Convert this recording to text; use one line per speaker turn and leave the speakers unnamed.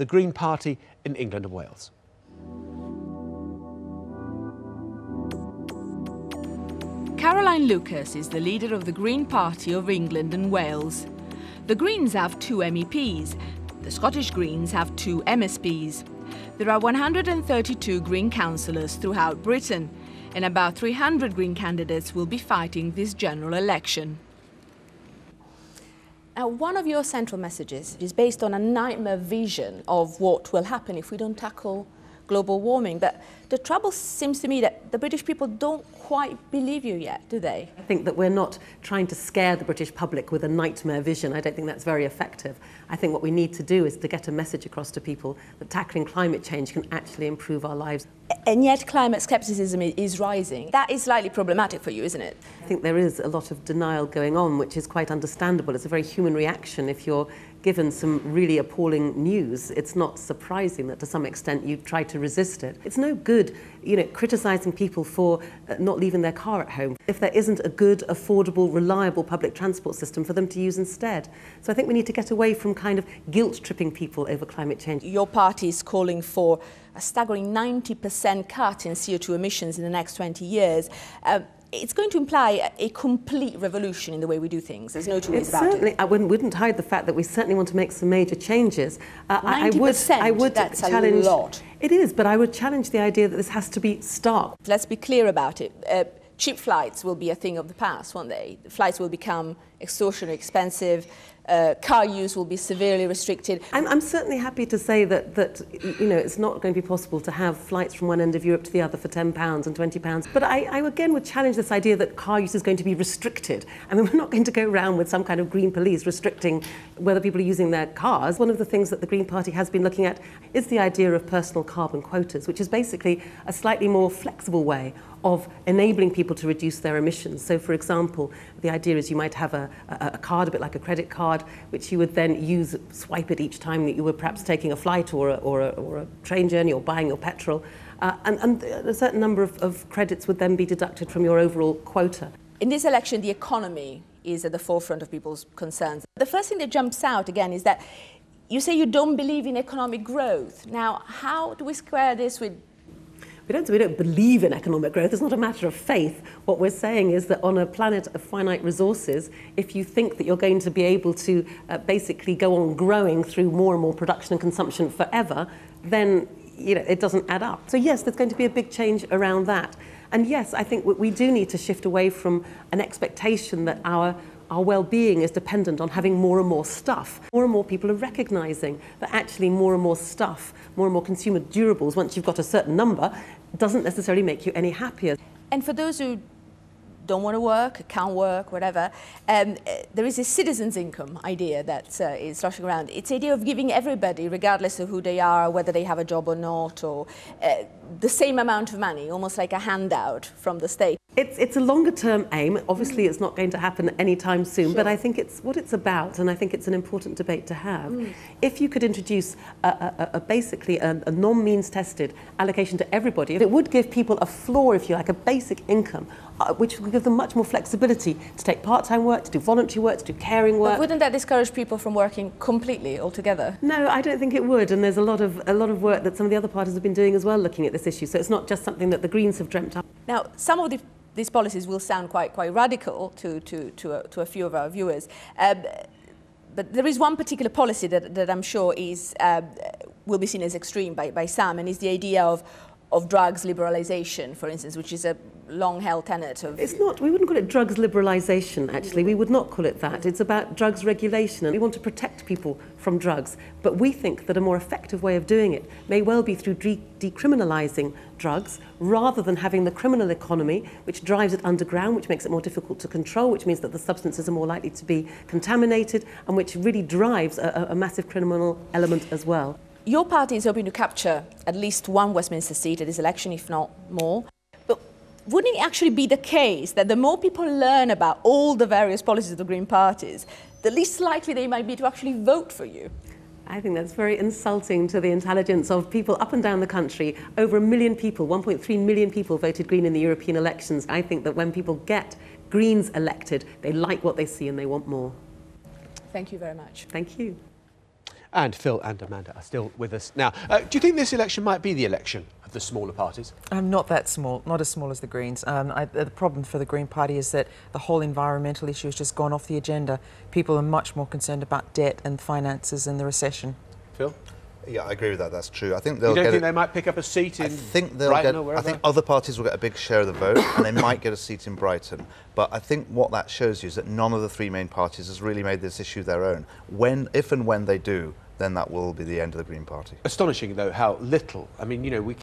the Green Party in England and Wales.
Caroline Lucas is the leader of the Green Party of England and Wales. The Greens have 2 MEPs. The Scottish Greens have 2 MSPs. There are 132 Green councillors throughout Britain, and about 300 Green candidates will be fighting this general election.
Now, one of your central messages is based on a nightmare vision of what will happen if we don't tackle global warming. But the trouble seems to me that the British people don't quite believe you yet, do they?
I think that we're not trying to scare the British public with a nightmare vision. I don't think that's very effective. I think what we need to do is to get a message across to people that tackling climate change can actually improve our lives.
And yet climate scepticism is rising. That is slightly problematic for you, isn't it?
I think there is a lot of denial going on, which is quite understandable. It's a very human reaction. If you're given some really appalling news, it's not surprising that to some extent you try to resist it. It's no good, criticising people for not leaving their car at home if there isn't a good, affordable, reliable public transport system for them to use instead. So I think we need to get away from kind of guilt-tripping people over climate change.
Your party is calling for a staggering 90% cut in CO2 emissions in the next 20 years. It's going to imply a complete revolution in the way we do things. There's no two ways about it.
I wouldn't hide the fact that we certainly want to make some major changes.
90%,
I would
that's
challenge,
a lot.
It is, but I would challenge the idea that this has to be stark.
Let's be clear about it. Cheap flights will be a thing of the past, won't they? Flights will become extortionately expensive. Car use will be severely restricted.
I'm certainly happy to say that it's not going to be possible to have flights from one end of Europe to the other for £10 and £20. But I again would challenge this idea that car use is going to be restricted. I mean, we're not going to go around with some kind of green police restricting whether people are using their cars. One of the things that the Green Party has been looking at is the idea of personal carbon quotas, which is basically a slightly more flexible way of enabling people to reduce their emissions. So, for example, the idea is you might have a card, a bit like a credit card, which you would then swipe it each time that you were perhaps taking a flight or a train journey or buying your petrol. And a certain number of credits would then be deducted from your overall quota.
In this election, the economy is at the forefront of people's concerns. The first thing that jumps out, again, is that you say you don't believe in economic growth. Now, how do we square this with...
We don't believe in economic growth. It's not a matter of faith. What we're saying is that on a planet of finite resources, if you think that you're going to be able to basically go on growing through more and more production and consumption forever, then it doesn't add up. So yes, there's going to be a big change around that. And yes, I think we do need to shift away from an expectation that our well-being is dependent on having more and more stuff. More and more people are recognising that actually more and more stuff, more and more consumer durables, once you've got a certain number, doesn't necessarily make you any happier.
And for those who don't want to work, can't work, whatever, there is a citizen's income idea that is rushing around. It's the idea of giving everybody, regardless of who they are, whether they have a job or not, or the same amount of money, almost like a handout from the state.
It's a longer-term aim. Obviously, it's not going to happen anytime soon, sure. But I think it's what it's about, and I think it's an important debate to have. If you could introduce basically a non-means-tested allocation to everybody, it would give people a floor, if you like, a basic income, which would give them much more flexibility to take part-time work, to do voluntary work, to do caring work.
But wouldn't that discourage people from working completely altogether?
No, I don't think it would, and there's a lot of work that some of the other parties have been doing as well looking at this issue, so it's not just something that the Greens have dreamt up.
Now, some of these policies will sound quite radical to a few of our viewers, but there is one particular policy that I'm sure will be seen as extreme by some, and is the idea of drugs liberalisation, for instance, which is a long-held tenet of...
It's not, we wouldn't call it drugs liberalisation, actually. We would not call it that. It's about drugs regulation, and we want to protect people from drugs. But we think that a more effective way of doing it may well be through decriminalising drugs, rather than having the criminal economy, which drives it underground, which makes it more difficult to control, which means that the substances are more likely to be contaminated, and which really drives a massive criminal element as well.
Your party is hoping to capture at least one Westminster seat at this election, if not more. But wouldn't it actually be the case that the more people learn about all the various policies of the Green parties, the least likely they might be to actually vote for you?
I think that's very insulting to the intelligence of people up and down the country. Over 1 million people, 1.3 million people voted Green in the European elections. I think that when people get Greens elected, they like what they see and they want more.
Thank you very much.
Thank you.
And Phil and Amanda are still with us now. Do you think this election might be the election of the smaller parties?
Not that small, not as small as the Greens. The problem for the Green Party is that the whole environmental issue has just gone off the agenda. People are much more concerned about debt and finances and the recession.
Phil?
Yeah, I agree with that. That's true. I think they'll
You don't
get
think
it.
they might pick up a seat in
I think they'll
Brighton
get.
or wherever?
I think other parties will get a big share of the vote, and they might get a seat in Brighton. But I think what that shows you is that none of the three main parties has really made this issue their own. If and when they do, then that will be the end of the Green Party.
Astonishing, though, how little. I mean, you know, we